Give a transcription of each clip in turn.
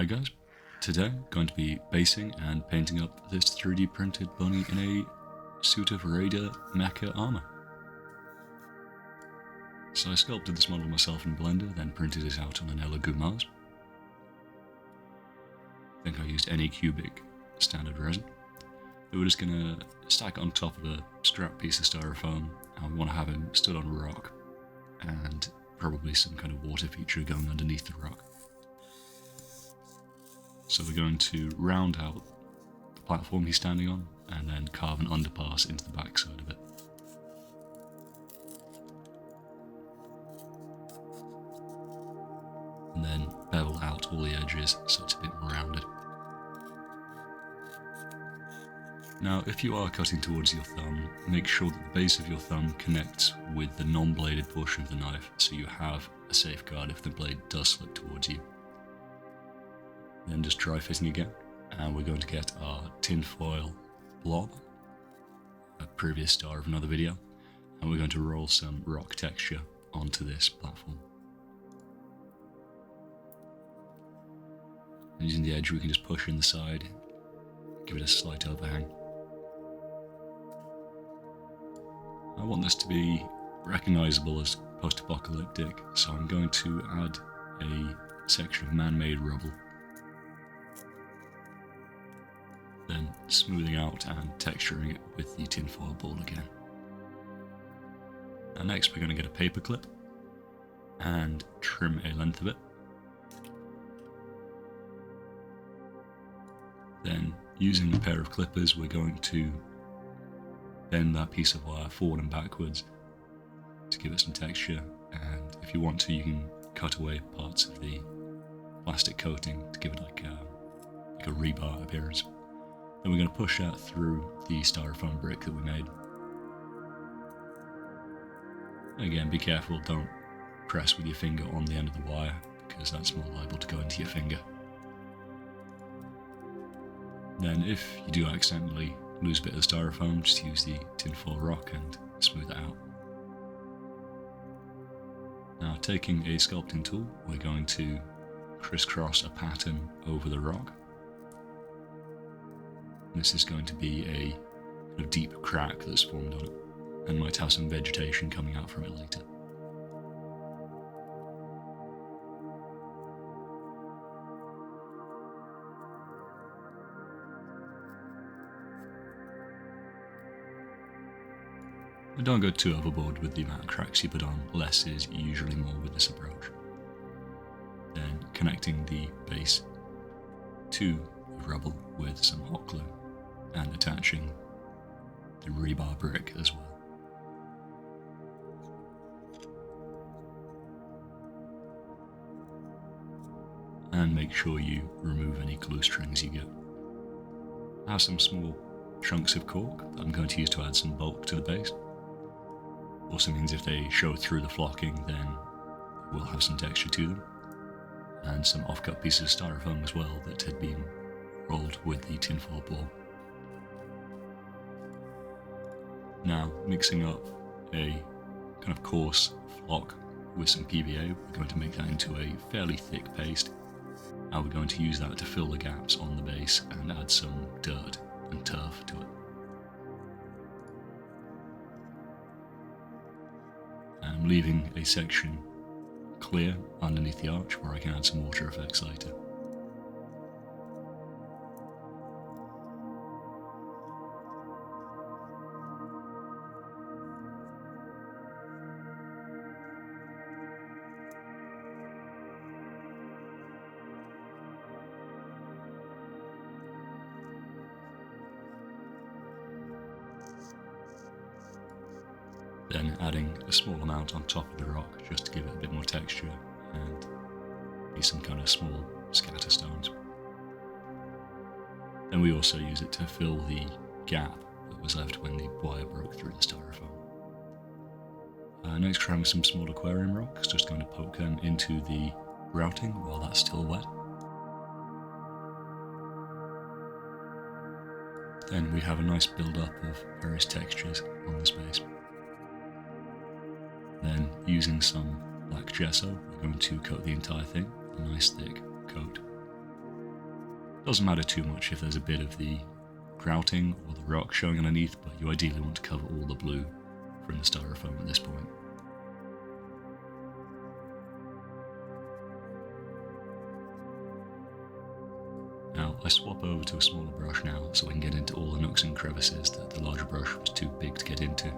Hi guys, today I'm going to be basing and painting up this 3D printed bunny in a suit of Raider mecha armor. So I sculpted this model myself in Blender, then printed it out on an Elegoo Mars. I think I used any cubic standard resin. Then we're just going to stack it on top of a scrap piece of styrofoam, and we want to have him stood on a rock and probably some kind of water feature going underneath the rock. So we're going to round out the platform he's standing on and then carve an underpass into the backside of it. And then bevel out all the edges so it's a bit more rounded. Now, if you are cutting towards your thumb, make sure that the base of your thumb connects with the non-bladed portion of the knife so you have a safeguard if the blade does slip towards you. Then just dry fitting again, and we're going to get our tinfoil blob, a previous star of another video, and we're going to roll some rock texture onto this platform. And using the edge we can just push in the side, give it a slight overhang. I want this to be recognisable as post-apocalyptic, so I'm going to add a section of man-made rubble. Then smoothing out and texturing it with the tinfoil ball again. And next we're going to get a paper clip and trim a length of it. Then using a pair of clippers we're going to bend that piece of wire forward and backwards to give it some texture, and if you want to you can cut away parts of the plastic coating to give it like a rebar appearance. Then we're going to push that through the styrofoam brick that we made. Again, be careful, don't press with your finger on the end of the wire because that's more liable to go into your finger. Then if you do accidentally lose a bit of the styrofoam, just use the tinfoil rock and smooth it out. Now, taking a sculpting tool, we're going to crisscross a pattern over the rock. This is going to be a kind of deep crack that's formed on it and might have some vegetation coming out from it later. But don't go too overboard with the amount of cracks you put on, less is usually more with this approach. Then connecting the base to the rubble with some hot glue and attaching the rebar brick as well. And make sure you remove any glue strings you get. I have some small chunks of cork that I'm going to use to add some bulk to the base. Also means if they show through the flocking then we'll have some texture to them. And some offcut pieces of styrofoam as well that had been rolled with the tinfoil ball. Now, mixing up a kind of coarse flock with some PVA, we're going to make that into a fairly thick paste, and we're going to use that to fill the gaps on the base and add some dirt and turf to it. I'm leaving a section clear underneath the arch where I can add some water effects later. Then adding a small amount on top of the rock just to give it a bit more texture and maybe some kind of small scatter stones. Then we also use it to fill the gap that was left when the wire broke through the styrofoam. Next, trying some small aquarium rocks, just going to poke them into the grouting while that's still wet. Then we have a nice build-up of various textures on this base. Then, using some black gesso, we're going to coat the entire thing with a nice thick coat. Doesn't matter too much if there's a bit of the grouting or the rock showing underneath, but you ideally want to cover all the blue from the styrofoam at this point. Now, I swap over to a smaller brush now so I can get into all the nooks and crevices that the larger brush was too big to get into.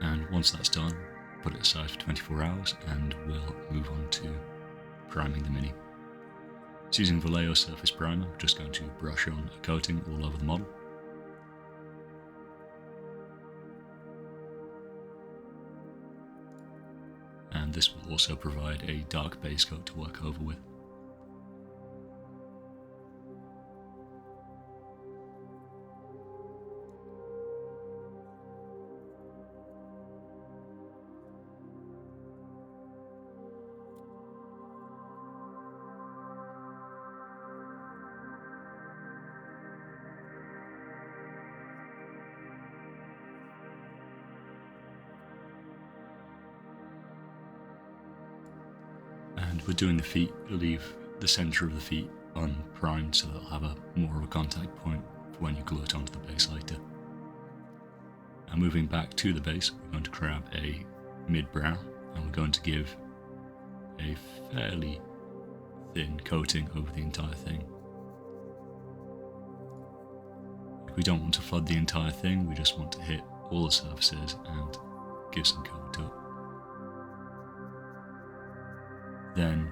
And once that's done, put it aside for 24 hours and we'll move on to priming the Mini. So using Vallejo Surface Primer, just going to brush on a coating all over the model. And this will also provide a dark base coat to work over with. And we're doing the feet, leave the centre of the feet unprimed so they'll have a more of a contact point for when you glue it onto the base later. And moving back to the base, we're going to grab a mid-brow and we're going to give a fairly thin coating over the entire thing. We don't want to flood the entire thing, we just want to hit all the surfaces and give some colour to it. Then,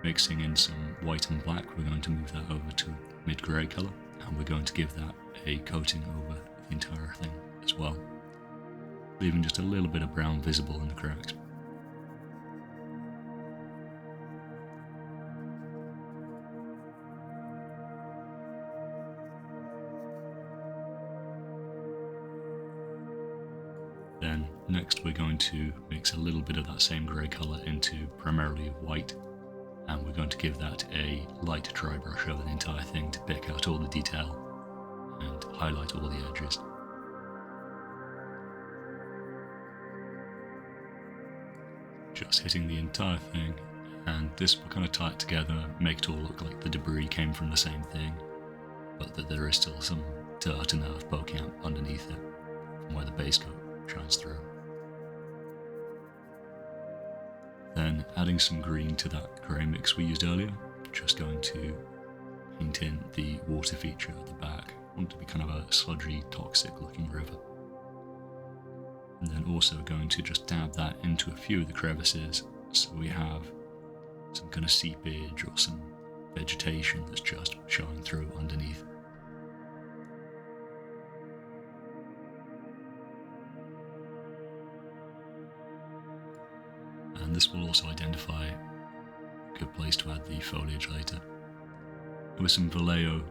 mixing in some white and black, we're going to move that over to mid-grey colour, and we're going to give that a coating over the entire thing as well, leaving just a little bit of brown visible in the cracks. Then next we're going to mix a little bit of that same grey colour into primarily white, and we're going to give that a light dry brush over the entire thing to pick out all the detail and highlight all the edges. Just hitting the entire thing, and this will kind of tie it together, make it all look like the debris came from the same thing, but that there is still some dirt and earth poking out underneath it from where the base coat shines through. Then adding some green to that grey mix we used earlier, just going to paint in the water feature at the back. I want it to be kind of a sludgy, toxic looking river. And then also going to just dab that into a few of the crevices so we have some kind of seepage or some vegetation that's just showing through underneath. And this will also identify a good place to add the foliage later. With some Vallejo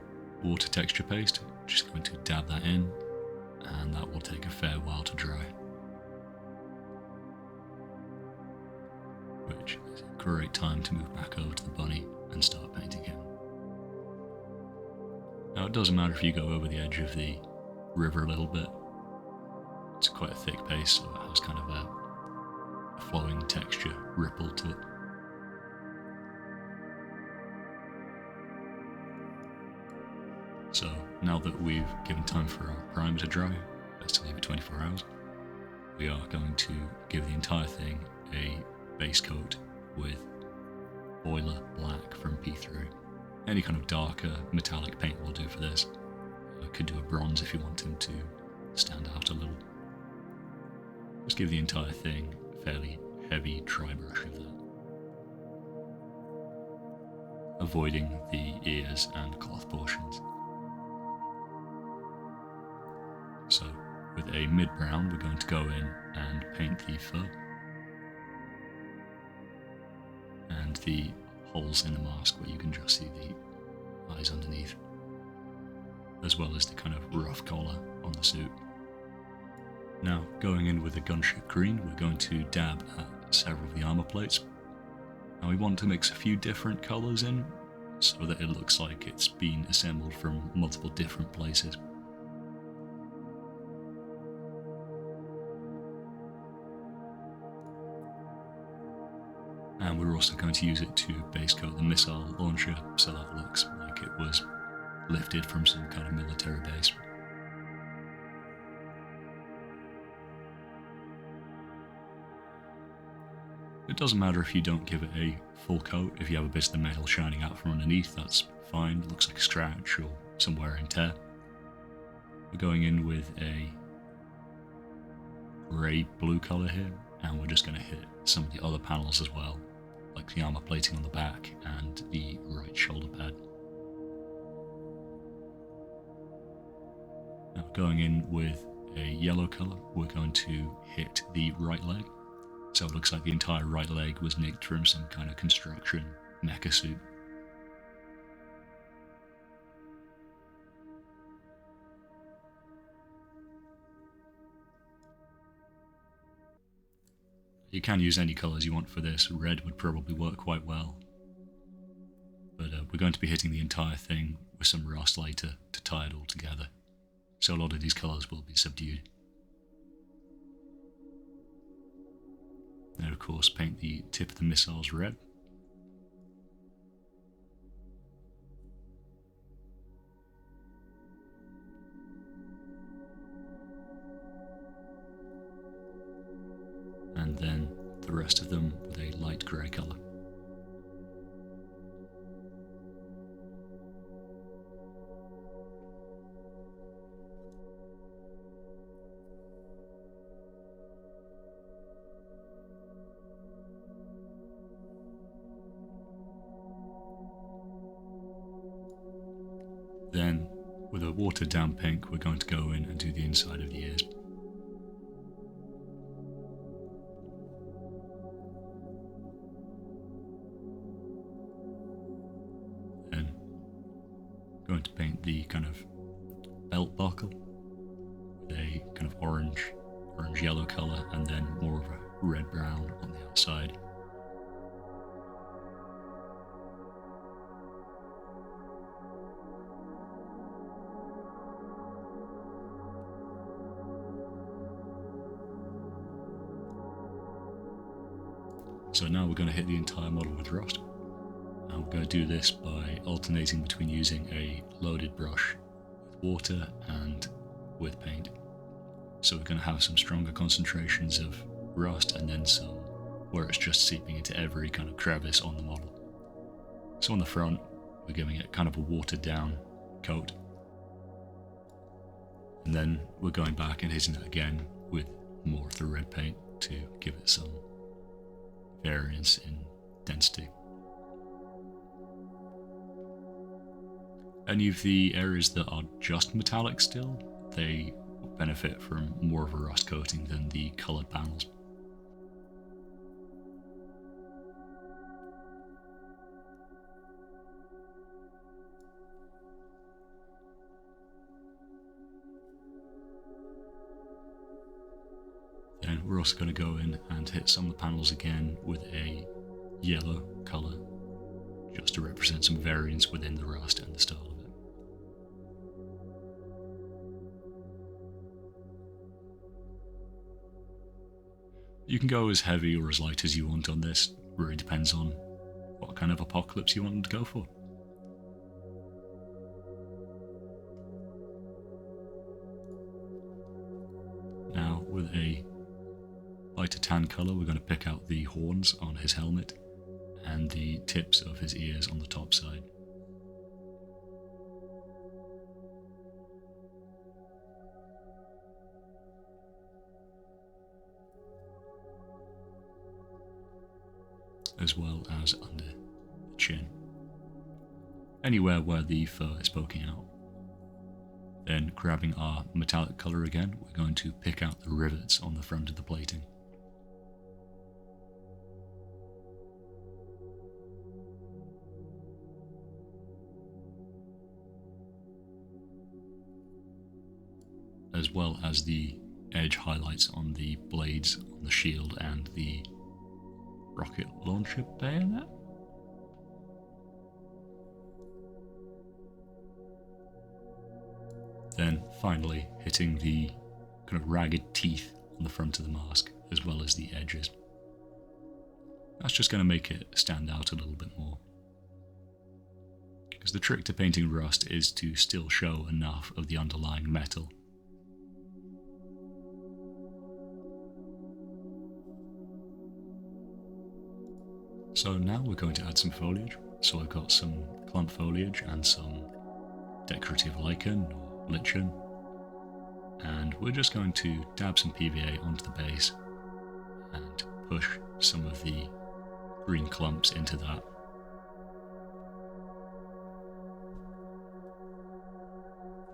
water texture paste, just going to dab that in, and that will take a fair while to dry. Which is a great time to move back over to the bunny and start painting him. Now it doesn't matter if you go over the edge of the river a little bit. It's quite a thick paste, so it has kind of a flowing texture ripple to it. So now that we've given time for our primer to dry, let's leave it 24 hours, we are going to give the entire thing a base coat with boiler black from P3. Any kind of darker metallic paint will do for this. I could do a bronze if you want him to stand out a little. Just give the entire thing fairly heavy dry brush of that, avoiding the ears and cloth portions. So with a mid-brown we're going to go in and paint the fur and the holes in the mask where you can just see the eyes underneath, as well as the kind of rough collar on the suit. Now, going in with a gunship green, we're going to dab at several of the armor plates. Now we want to mix a few different colours in, so that it looks like it's been assembled from multiple different places. And we're also going to use it to base coat the missile launcher so that looks like it was lifted from some kind of military base. It doesn't matter if you don't give it a full coat. If you have a bit of the metal shining out from underneath, that's fine. It looks like a scratch or some wear and tear. We're going in with a grey-blue colour here, and we're just going to hit some of the other panels as well, like the armour plating on the back and the right shoulder pad. Now going in with a yellow colour, we're going to hit the right leg. So it looks like the entire right leg was nicked from some kind of construction mecha suit. You can use any colours you want for this. Red would probably work quite well. But we're going to be hitting the entire thing with some rust later to tie it all together. So a lot of these colours will be subdued. Then of course paint the tip of the missiles red. And then the rest of them with a light grey colour. Then, with a watered down pink, we're going to go in and do the inside of the ears. Then, going to paint the kind of belt buckle with a kind of orange-yellow colour, and then more of a red-brown on the outside. So now we're going to hit the entire model with rust. And we're going to do this by alternating between using a loaded brush with water and with paint. So we're going to have some stronger concentrations of rust and then some where it's just seeping into every kind of crevice on the model. So on the front, we're giving it kind of a watered down coat. And then we're going back and hitting it again with more of the red paint to give it some variance in density. Any of the areas that are just metallic still, they benefit from more of a rust coating than the coloured panels. Then we're also going to go in and hit some of the panels again with a yellow colour, just to represent some variance within the rust and the style of it. You can go as heavy or as light as you want on this, it really depends on what kind of apocalypse you want them to go for. Now with a lighter tan colour, we're going to pick out the horns on his helmet and the tips of his ears on the top side. As well as under the chin. Anywhere where the fur is poking out. Then grabbing our metallic colour again, we're going to pick out the rivets on the front of the plating. As well as the edge highlights on the blades on the shield and the rocket launcher bayonet. Then finally hitting the kind of ragged teeth on the front of the mask, as well as the edges. That's just going to make it stand out a little bit more. Because the trick to painting rust is to still show enough of the underlying metal. So now we're going to add some foliage. So I've got some clump foliage and some decorative lichen or lichen. And we're just going to dab some PVA onto the base and push some of the green clumps into that.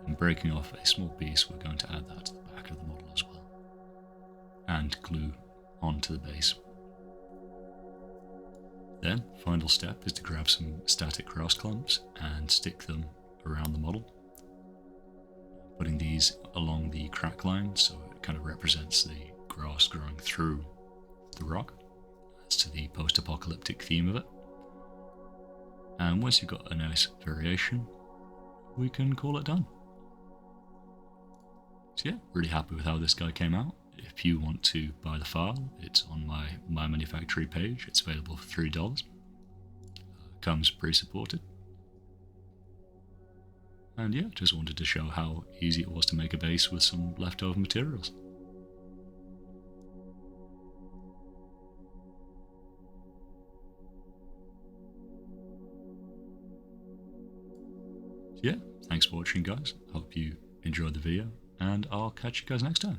And breaking off a small piece, we're going to add that to the back of the model as well. And glue onto the base. Then, final step is to grab some static grass clumps and stick them around the model. Putting these along the crack line so it kind of represents the grass growing through the rock. As to the post-apocalyptic theme of it. And once you've got a nice variation, we can call it done. So yeah, really happy with how this guy came out. If you want to buy the file, it's on my manufacturing page. It's available for $3. Comes pre-supported. And yeah, just wanted to show how easy it was to make a base with some leftover materials. Yeah, thanks for watching guys. Hope you enjoyed the video, and I'll catch you guys next time.